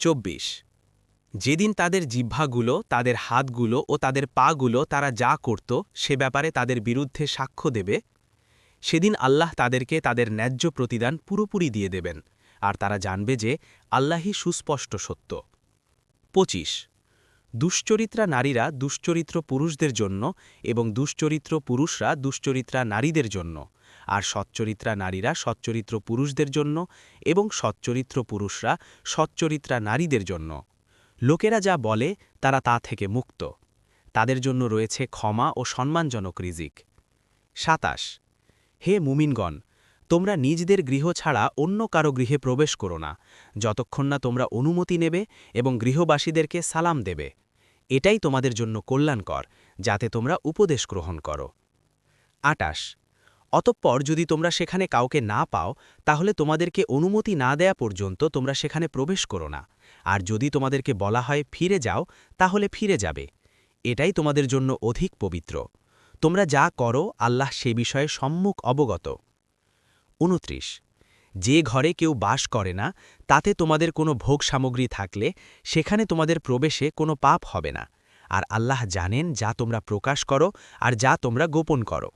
24 যেদিন তাদের জিহ্বাগুলো তাদের হাতগুলো ও তাদের পাগুলো তারা যা করত সে ব্যাপারে তাদের বিরুদ্ধে সাক্ষ্য দেবে সেদিন আল্লাহ তাদেরকে তাদের ন্যায্য প্রতিদান পুরোপুরি দিয়ে দেবেন আর তারা জানবে যে আল্লাহই সুস্পষ্ট সত্য 25 দুশ্চরিত্রা নারীরা দুশ্চরিত্র পুরুষদের জন্য এবং দুশ্চরিত্র পুরুষরা দুশ্চরিত্রা নারীদের জন্য আর সচ্চরিত্রা নারীরা সচ্চরিত্র পুরুষদের জন্য এবং সচ্চরিত্র পুরুষরা সচ্চরিত্রা নারীদের জন্য লোকেরা যা বলে তারা তা থেকে মুক্ত তাদের জন্য রয়েছে ক্ষমা ও সম্মানজনক রিজিক 27 হে মুমিনগণ তোমরা নিজদের গৃহ ছাড়া অন্য কারো গৃহে প্রবেশ করো না যতক্ষণ না তোমরা অনুমতি নেবে এবং গৃহবাসীদেরকে সালাম দেবে এটাই তোমাদের জন্য কল্যাণকর যাতে তোমরা উপদেশ গ্রহণ করো 28 অতঃপর যদি তোমরা সেখানে কাউকে না পাও তাহলে তোমাদেরকে অনুমতি না দেয়া পর্যন্ত তোমরা সেখানে প্রবেশ করো না আর যদি তোমাদেরকে বলা হয় ফিরে যাও তাহলে ফিরে যাবে এটাই তোমাদের জন্য অধিক পবিত্র তোমরা যা করো আল্লাহ সে বিষয়ে সম্মুখ অবগত 29 যে ঘরে কেউ বাস করে না তাতে তোমাদের কোনো ভোগ সামগ্রী থাকলে সেখানে তোমাদের প্রবেশে কোনো পাপ হবে না আর আল্লাহ জানেন যা তোমরা প্রকাশ করো আর যা তোমরা গোপন করো